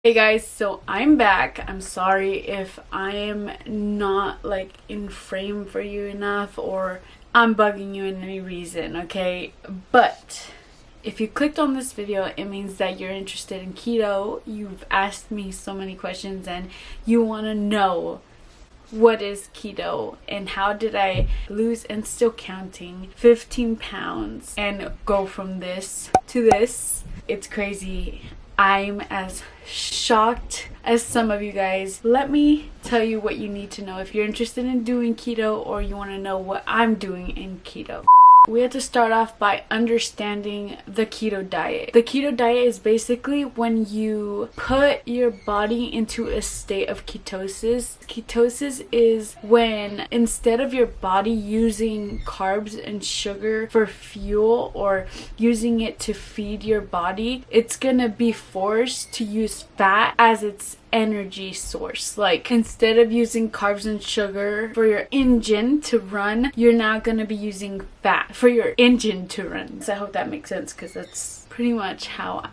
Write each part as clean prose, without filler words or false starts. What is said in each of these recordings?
Hey guys, so I'm back. I'm sorry if I am not like in frame for you enough or I'm bugging you in any reason, okay? But if you clicked on this video, it means that you're interested in keto. You've asked me so many questions and you want to know what is keto and how did I lose, and still counting, 15 pounds and go from this to this. It's crazy. I'm as shocked as some of you guys. Let me tell you what you need to know if you're interested in doing keto or you want to know what I'm doing in keto. We have to start off by understanding the keto diet. The keto diet is basically when you put your body into a state of ketosis. Ketosis is when instead of your body using carbs and sugar for fuel or using it to feed your body, it's gonna be forced to use fat as its energy source. Like, instead of using carbs and sugar for your engine to run, you're now gonna be using fat for your engine to run. So I hope that makes sense, because that's pretty much how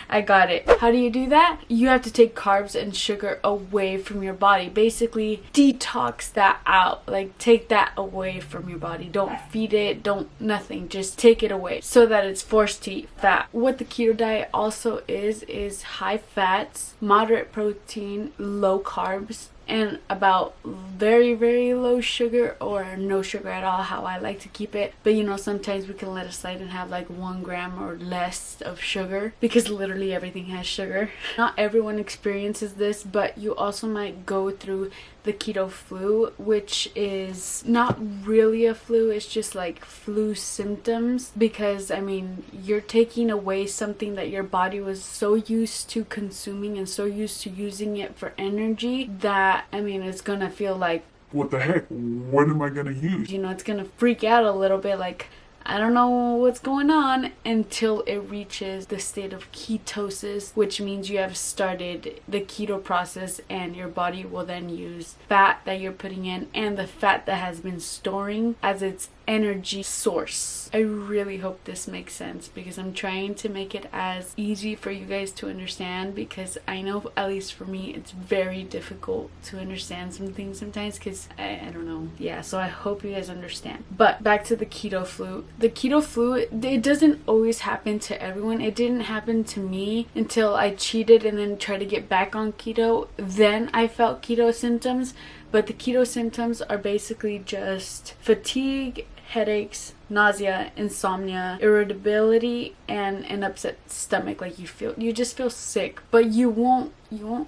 I got it. How do you do that? You have to take carbs and sugar away from your body. Basically detox that out. Like, take that away from your body. Don't feed it, don't nothing. Just take it away so that it's forced to eat fat. What the keto diet also is high fats, moderate protein, low carbs, and about very, very low sugar or no sugar at all, how I like to keep it. But you know, sometimes we can let it slide and have like 1 gram or less of sugar, because literally everything has sugar. Not everyone experiences this, but you also might go through the keto flu, which is not really a flu, it's just like flu symptoms, because I mean, you're taking away something that your body was so used to consuming and so used to using it for energy that, I mean, it's gonna feel like, what the heck? What am I gonna use? you know, it's gonna freak out a little bit, like, I don't know what's going on, until it reaches the state of ketosis, which means you have started the keto process, and your body will then use fat that you're putting in and the fat that has been storing as its energy source. I really hope this makes sense, because I'm trying to make it as easy for you guys to understand, because I know, at least for me, it's very difficult to understand some things sometimes, because I don't know. Yeah, so I hope you guys understand. But back to the keto flu. The keto flu, it doesn't always happen to everyone. It didn't happen to me until I cheated and then tried to get back on keto. Then I felt keto symptoms. But the keto symptoms are basically just fatigue, headaches, nausea, insomnia, irritability, and an upset stomach. Like, you just feel sick, but you won't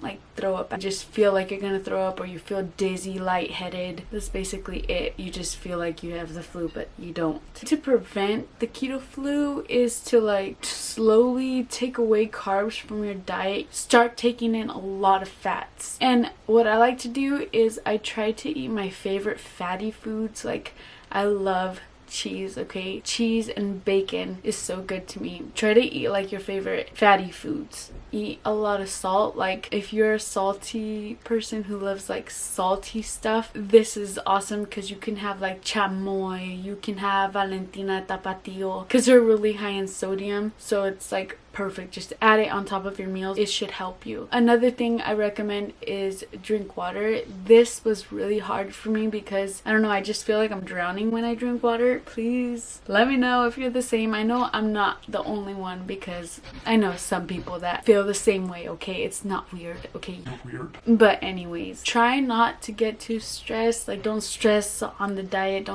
like throw up. You just feel like you're gonna throw up, or you feel dizzy, lightheaded. That's basically it. You just feel like you have the flu, but you don't. To prevent the keto flu is to like slowly take away carbs from your diet, start taking in a lot of fats. And what I like to do is I try to eat my favorite fatty foods. Like, I love cheese, okay? Cheese and bacon is so good to me. Try to eat like your favorite fatty foods. Eat a lot of salt. Like, if you're a salty person who loves like salty stuff, this is awesome, because you can have like chamoy, you can have Valentina Tapatio, because they're really high in sodium, so it's like perfect. Just add it on top of your meals. It should help you. Another thing I recommend is drink water. This was really hard for me, because I don't know, I just feel like I'm drowning when I drink water. Please let me know if you're the same. I know I'm not the only one, because I know some people that feel the same way, okay? It's not weird, okay? Not weird. But anyways, try not to get too stressed. Like, don't stress on the diet.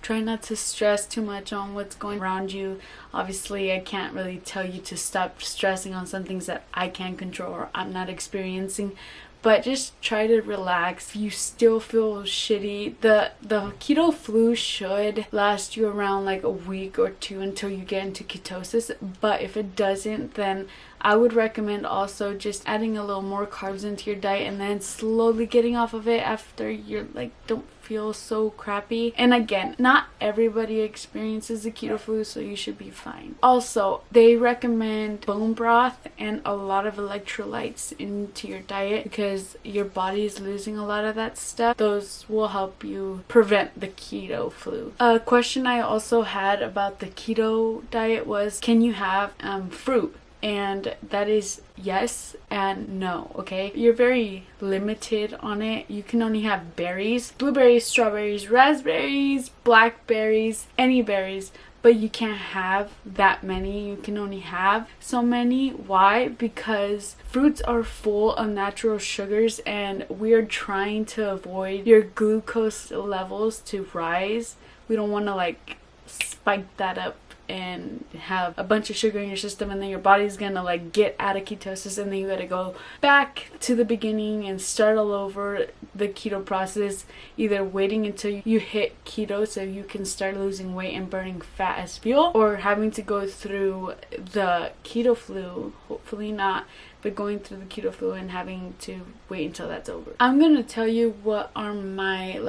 Try not to stress too much on what's going around you. Obviously, I can't really tell you to stop stressing on some things that I can't control or I'm not experiencing, but just try to relax. If you still feel shitty, the keto flu should last you around like a week or 2 until you get into ketosis. But if it doesn't, then I would recommend also just adding a little more carbs into your diet and then slowly getting off of it after you're like, don't feel so crappy. And again, not everybody experiences the keto flu, so you should be fine. Also, they recommend bone broth and a lot of electrolytes into your diet, because your body is losing a lot of that stuff. Those will help you prevent the keto flu. A question I also had about the keto diet was, can you have fruit and that is yes and no, okay? You're very limited on it. You can only have berries, blueberries, strawberries, raspberries, blackberries, any berries, but you can't have that many. You can only have so many. Why? Because fruits are full of natural sugars, and we are trying to avoid your glucose levels to rise. We don't want to like spike that up and have a bunch of sugar in your system, and then your body's gonna like get out of ketosis, and then you gotta go back to the beginning and start all over the keto process, either waiting until you hit keto so you can start losing weight and burning fat as fuel, or having to go through the keto flu, hopefully not, but going through the keto flu and having to wait until that's over. I'm gonna tell you what are my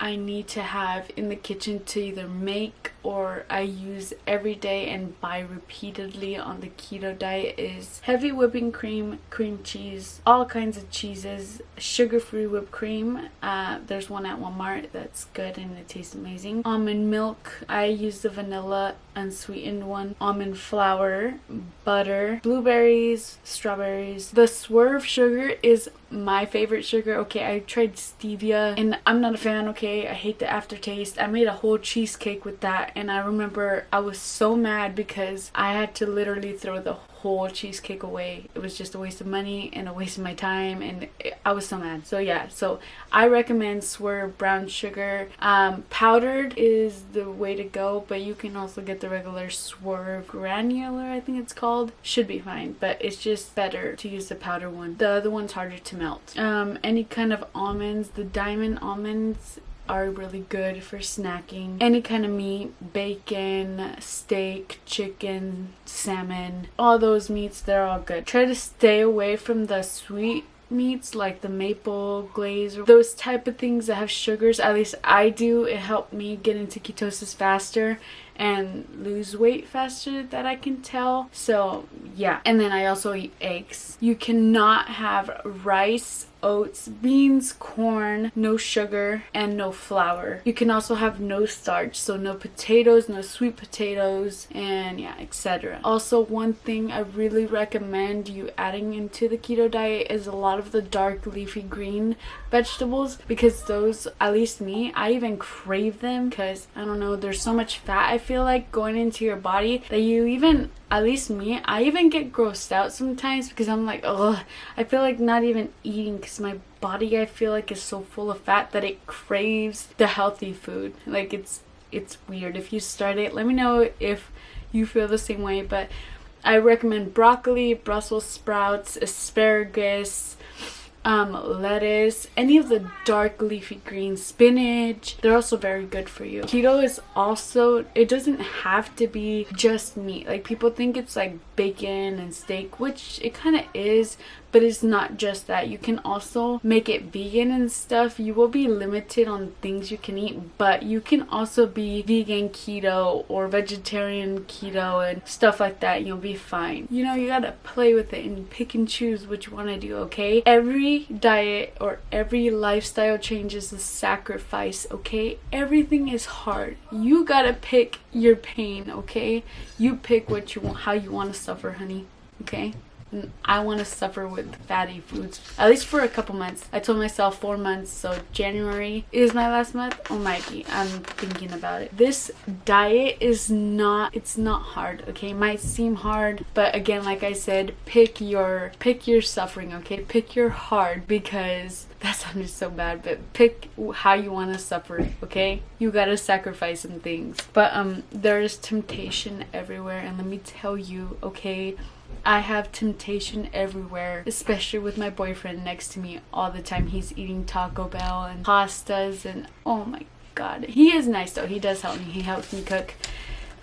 I need to have in the kitchen to either make or I use every day and buy repeatedly on the keto diet is heavy whipping cream, cream cheese, all kinds of cheeses, sugar-free whipped cream. There's one at Walmart that's good and it tastes amazing. Almond milk. I use the vanilla unsweetened one. Almond flour, butter, blueberries, strawberries. The Swerve sugar is my favorite sugar. Okay, I tried stevia and I'm not a fan. Okay, I hate the aftertaste. I made a whole cheesecake with that, and I remember I was so mad because I had to literally throw the whole cheesecake away. It was just a waste of money and a waste of my time, and I was so mad. So yeah, so I recommend Swerve brown sugar. Powdered is the way to go, but you can also get the regular Swerve granular, I think it's called. Should be fine, but it's just better to use the powder one. The other one's harder to melt. Any kind of almonds, the diamond almonds are really good for snacking. Any kind of meat, bacon, steak, chicken, salmon, all those meats, they're all good. Try to stay away from the sweet meats like the maple glaze or those type of things that have sugars. At least I do. It helped me get into ketosis faster and lose weight faster, that I can tell. So yeah, and then I also eat eggs. You cannot have rice, oats, beans, corn, no sugar, and no flour. You can also have no starch, so no potatoes, no sweet potatoes, and yeah, etc. Also, one thing I really recommend you adding into the keto diet is a lot of the dark leafy green vegetables, because those, at least me, I even crave them because I don't know, there's so much fat I feel like going into your body that you even, at least me, I even get grossed out sometimes because I'm like, ugh, I feel like not even eating because my body, I feel like, is so full of fat that it craves the healthy food. Like it's weird. If you start it, let me know if you feel the same way. But I recommend broccoli, Brussels sprouts, asparagus, lettuce, any of the dark leafy greens, spinach. They're also very good for you. Keto is also, it doesn't have to be just meat. Like people think it's like bacon and steak, which it kind of is, but it's not just that. You can also make it vegan and stuff. You will be limited on things you can eat, but you can also be vegan keto or vegetarian keto and stuff like that. You'll be fine. You know, you gotta play with it and pick and choose what you want to do, okay? Every diet or every lifestyle change is a sacrifice, okay? Everything is hard. You gotta pick your pain, okay? You pick what you want, how you want to suffer, honey, okay? I want to suffer with fatty foods, at least for a couple months. I told myself 4 months, so January is my last month, or might be. I'm thinking about it. This diet is not, it's not hard, okay? It might seem hard, but again, like I said, pick your suffering, okay? Pick your hard, because that sounded so bad, but pick how you want to suffer, okay? You gotta sacrifice some things. But there is temptation everywhere, and let me tell you, okay, I have temptation everywhere, especially with my boyfriend next to me all the time. He's eating Taco Bell and pastas, and oh my god. He is nice though. He does help me. He helps me cook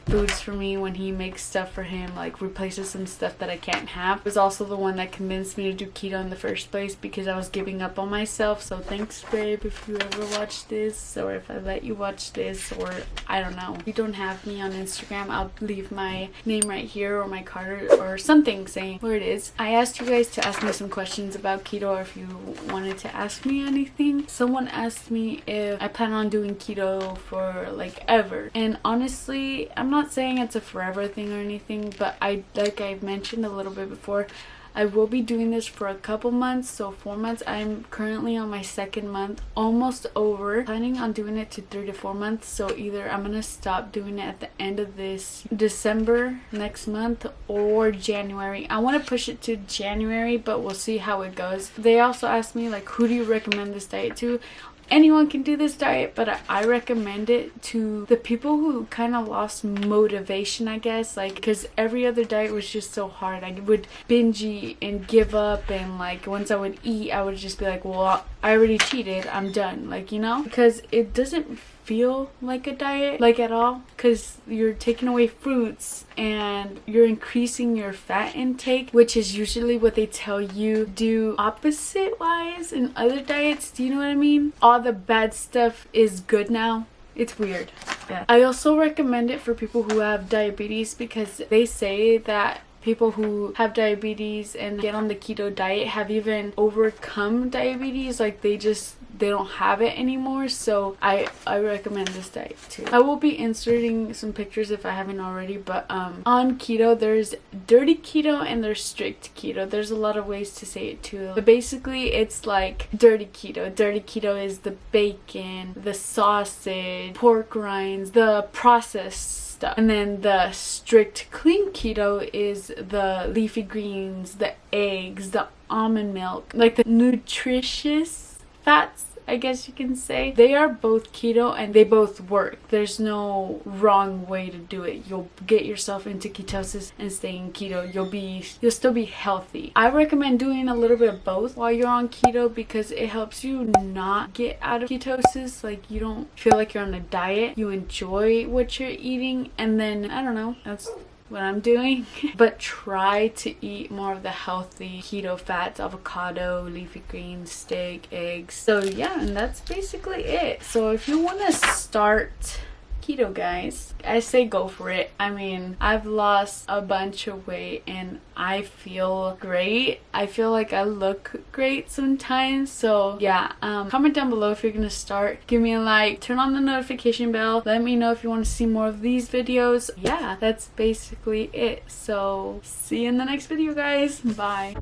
foods for me when he makes stuff for him, like replaces some stuff that I can't have. He was also the one that convinced me to do keto in the first place because I was giving up on myself. So thanks, babe, if you ever watch this, or if I let you watch this, or I don't know. If you don't have me on Instagram, I'll leave my name right here or my card or something saying where it is. I asked you guys to ask me some questions about keto, or if you wanted to ask me anything. Someone asked me if I plan on doing keto for like ever, and honestly, I'm not not saying it's a forever thing or anything, but like I've mentioned a little bit before, I will be doing this for a couple months, so 4 months. I'm currently on my 2nd month, almost over. Planning on doing it to 3 to 4 months, so either I'm gonna stop doing it at the end of this December next month or January. I want to push it to January, but we'll see how it goes. They also asked me, like, who do you recommend this diet to? Anyone can do this diet, but I recommend it to the people who kind of lost motivation, I guess, like, because every other diet was just so hard. I would binge eat and give up, and like once I would eat, I would just be like, well, I already cheated, I'm done, like, you know, because it doesn't feel like a diet, like, at all, because you're taking away fruits and you're increasing your fat intake, which is usually what they tell you do opposite wise in other diets. Do you know what I mean? All the bad stuff is good now. It's weird. Yeah. I also recommend it for people who have diabetes, because they say that people who have diabetes and get on the keto diet have even overcome diabetes. Like, they don't have it anymore. So I recommend this diet too. I will be inserting some pictures if I haven't already, but on keto there's dirty keto and there's strict keto. There's a lot of ways to say it too, but basically it's like dirty keto. Dirty keto is the bacon, the sausage, pork rinds, the processed stuff. And then the strict clean keto is the leafy greens, the eggs, the almond milk, like the nutritious fats, I guess you can say. They are both keto and they both work. There's no wrong way to do it. You'll get yourself into ketosis and stay in keto. You'll still be healthy. I recommend doing a little bit of both while you're on keto, because it helps you not get out of ketosis. Like, you don't feel like you're on a diet. You enjoy what you're eating, and then, I don't know, that's what I'm doing. But try to eat more of the healthy keto fats: avocado, leafy greens, steak, eggs. So yeah, and that's basically it. So if you want to start keto, guys, I say go for it. I mean, I've lost a bunch of weight and I feel great. I feel like I look great sometimes. So yeah, comment down below if you're gonna start. Give me a like, turn on the notification bell, let me know if you want to see more of these videos. Yeah, that's basically it. So see you in the next video, guys. Bye.